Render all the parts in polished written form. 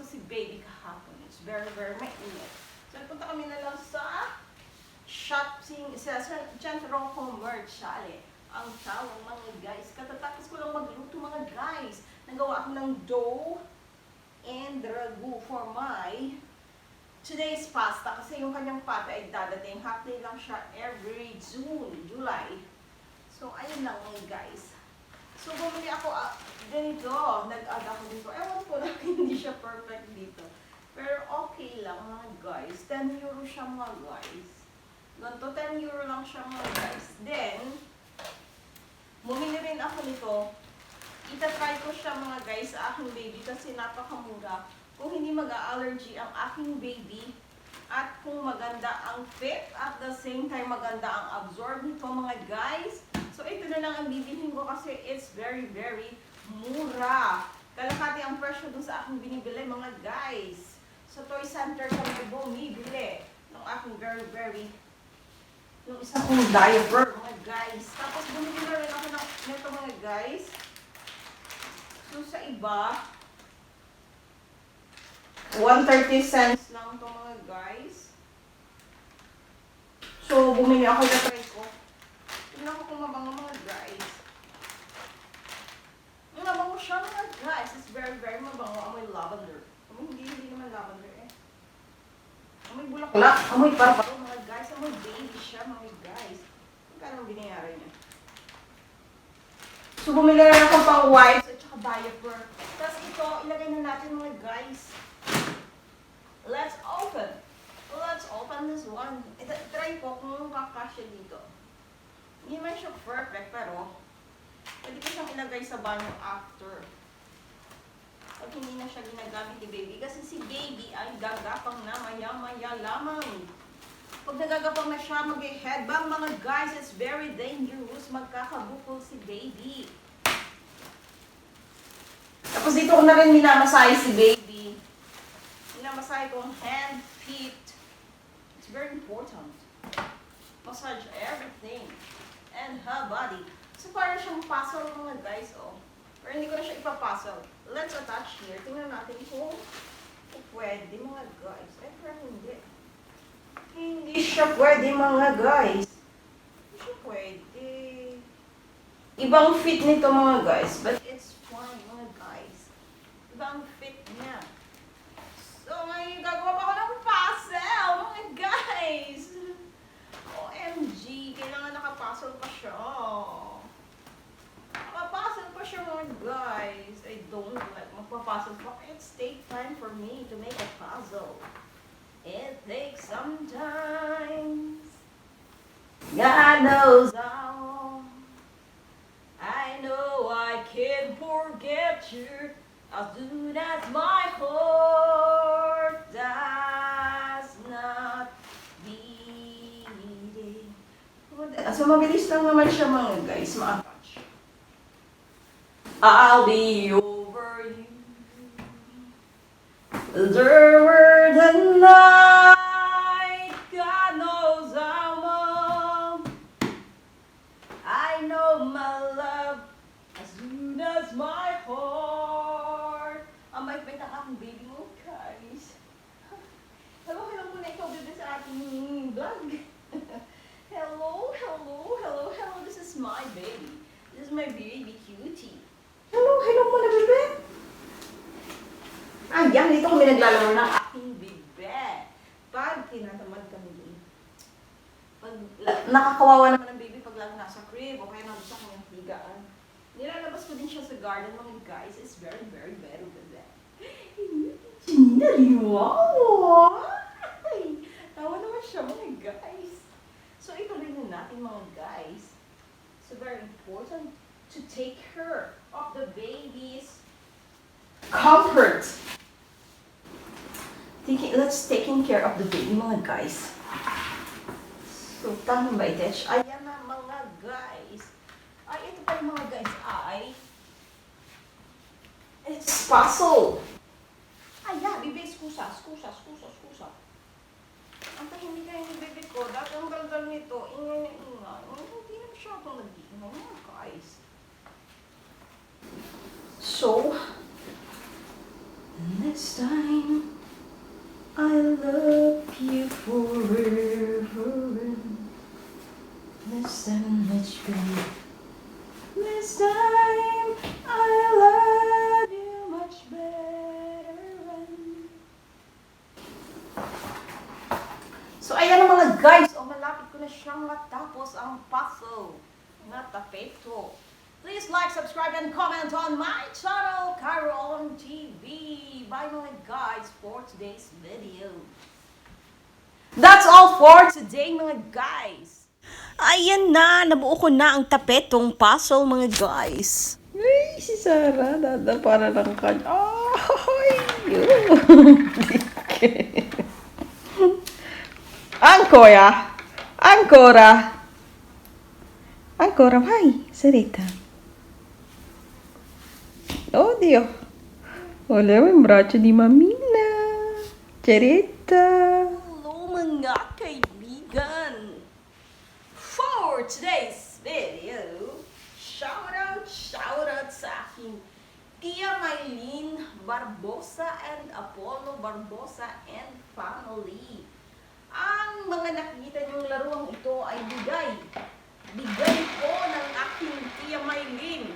si baby kahapon. It's very, very mainit. So, nagpunta kami na lang sa shopping sa Centro Commercial. Ang tawag mga guys. Katatapos ko lang magluto mga guys. Nagawa ako ng dough and ragu for my today's pasta. Kasi yung kanyang pata ay dadating. Half day lang siya every July. So, ayun lang mga guys. So, bumili ako ganito. Nag-add ako dito. Ewan ko lang, hindi siya perfect dito. Pero okay lang mga guys. 10 euro siya mga guys. Ganito, 10 euro lang siya mga guys. Then, bumili rin ako nito. Itatry ko siya mga guys sa aking baby kasi napakamura. Kung hindi mag-allergy ang aking baby at kung maganda ang fit at the same time maganda ang absorb nito mga guys. So ito na lang ang bibilhin ko kasi it's very very mura. Kalahati ang presyo dun sa aking binibili mga guys. Sa toy center kami bumibili ng aking very very yung isang diaper mga guys. Tapos bumili na rin ako nito mga guys. So sa iba 130 cents lang ito mga guys. So, bumili ako na try ko. Tingnan ko kung mabango mga guys. Mabango siya mga guys. It's very, very mabango. Amoy lavender. Hindi naman lavender eh. Amoy bulaklak. Amoy parparo mga guys. Amoy baby siya mga guys. Magkano binayaran niya? So, bumili rin ako pang wipes at saka diaper. Tapos ito, ilagay na natin mga guys. Let's open this one. Try ko kung kakasya dito. Hindi man siya perfect, pero pwede ko siyang ilagay sa banyo after. Pag hindi na siya ginagamit ni baby. Kasi si baby ay gagapang na maya-maya lamang. Pag nagagapang na siya, mag-headbang mga guys, it's very dangerous. Magkakabukol si baby. Tapos dito ko na rin minamasahe si baby. Minamasahe ko ang hand, feet. It's very important. Massage everything. And her body. So parang siyang puzzle mga guys, oh. Pero hindi ko na siya ipapuzzle. Let's attach here. Tingnan natin kung pwede mga guys. Eh, pero hindi. Hindi siya pwede mga guys. Hindi siya pwede. Ibang fit nito mga guys. But it's fine mga guys. Ibang fit niya. So, may gagawa pa ako ng puzzle, mga guys! OMG, kailangan nakapuzzle pa siya. Nakapuzzle pa siya, mga guys. I don't like magpapuzzle pa. It's take time for me to make a puzzle. It takes some time. God knows how. I know I can't forget you. As soon as my heart does not beating. So, mabilis lang naman siya mga guys, ma-attach. I'll be over you. Over the night, God knows how long. I know my love, as soon as my heart. Ang bait-bait ang aking baby mo, guys. Hello muna ikaw dito sa ating vlog. Hello. This is my baby. This is my baby cutie. Hello muna, bebe. Ayan, dito kami naglalaro ng aking bebe. Pag tinatamad kami din. Pag nakakawawa naman ang baby pag lang nasa crib o kaya nandun sa kanyang higaan. Nilalabas ko din siya sa garden mga guys. It's very, very, very good. Wow! Tawa naman siya mga guys. So ito rin na natin mga guys. So very important to take care of the baby's comfort. Let's taking care of the baby mga guys. So tama ba ito? Ayan na mga guys. Ay, ito pa yung mga guys ay it's puzzle. Ayan, bebe, skusa. Ang tahimik kayo ni bebe ko. Dati ang daldal nito, ingay na ingay. Hindi na masyadong nag-iingay mga guys. So, This time I love you forever. This time let's go. This time I love you much better. So ayan na mga guys, malapit ko na siyang matapos ang puzzle na tapeto. Please like, subscribe, and comment on my channel, Caron TV. Bye mga guys for today's video. That's all for today mga guys. Ayan na, nabuo ko na ang tapetong puzzle mga guys. Ay, si Sarah, dada para lang ka. Ay, yun. Ancora. Ancora, vai, Sarita. Oddio. Volevo in braccio di mammina. Ceretta. Hello mga kaibigan. For today's video, shout out sa aking Tia Maylene Barbosa and Apollo Barbosa and family. Ang mga nakikita niyong laruang ito ay bigay po ng aking Tia Maylene.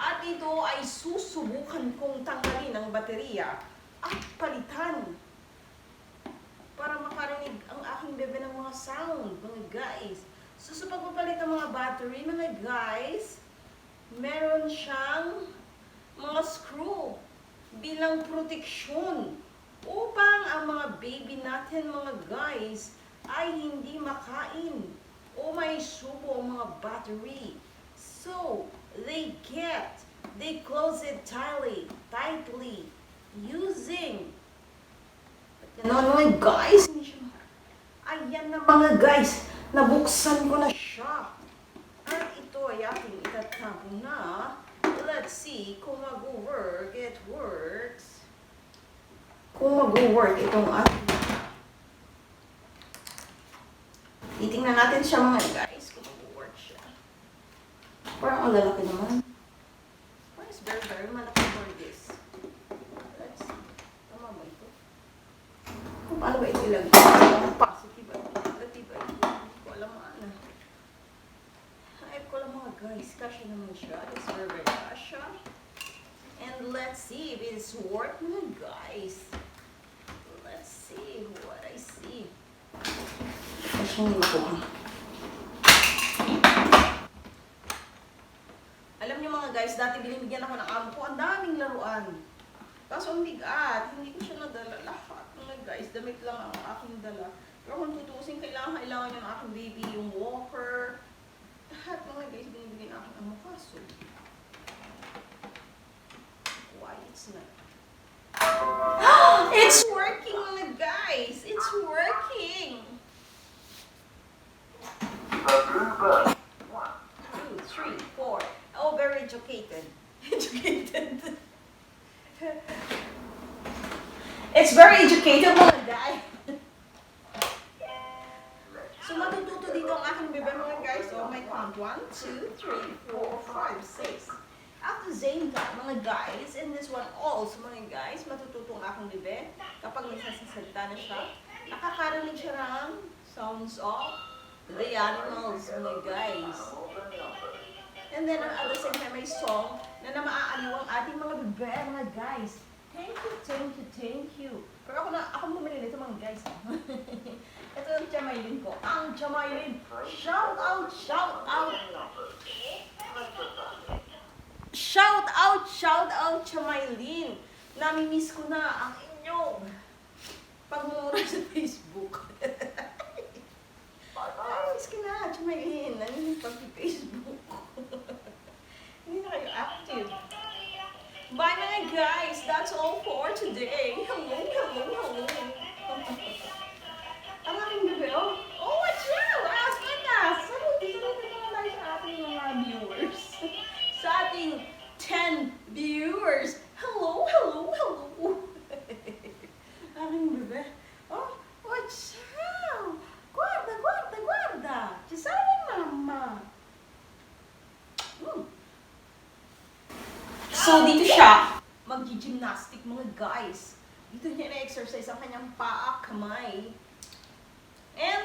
At ito ay susubukan kong tanggalin ang baterya at palitan para makarinig ang aking bebe ng mga sound, mga guys. So sa pagpapalit ng mga battery, mga guys, meron siyang mga screw bilang proteksyon upang ang mga baby natin, mga guys, ay hindi makain o may subo ang mga battery. So, they close it tightly, using, mga guys, ayan na mga guys, nabuksan ko na siya. At ito ay ating itatapon na. Let's see kung mag-work. It works. Kung mag-work itong ating. Titingnan natin siya mga guys kung mag-work siya. Parang ang lalaki naman. Parang is very malaki for this. Let's see. Tama ba ito? Kung paano ba ito ilagay? Positive ba? Negative ba? Hindi ko alam ano. Ay ko lang mga guys. Kasha naman siya. It's very kasha. And let's see if it's working, guys. Let's see what I see. Alam niyo mga guys, dati binibigyan ako ng amo ko, ang daming laruan. Kaso ang bigat, hindi ko siya nadala lahat. Mga guys, damit lang ang aking dala. Pero kung tutusin, kailangan niya ng aking baby, yung walker. Lahat mga guys, binibigyan aking amo. Kaso, why it's not? It's working mga guys! It's working! 1, 2, 3, 4. Oh, very educated. It's very educated mga guys. So matututo dito ang aking bebe mga guys. So may count 1, 2, 3, 4, 5, 6. At the same time, mga guys, and this one also, mga guys, matututo ang aking bebe kapag nagsasalita na siya. Nakakarinig siya ng sounds of the animals, mga guys. And then, at the same time, may song na maaaliw ang ating mga bebe, mga guys. Thank you. Pero ako bumili nito, mga guys. Ito ang Chamaylin ko. Ang Chamaylin. Shout out. Shout out, Chamaylin. Nami-miss ko na ang inyong pagmumura sa Facebook. Nami-miss ko na, Chamaylin. Nami-miss pag-Facebook. Hindi na kayo active. Bye mga guys. That's all for today. Hello. Ang aking bebe, oh. Oh, watch out! Ask kita! Dito na tayo sa ating mga viewers. Sa ating 10 viewers. Hello. Aking bebe. Oh, watch out! Guarda! Ci sabe, mamma? So, dito siya mag-gymnastic mga guys. Dito niya na-exercise ang kanyang paa, kamay. And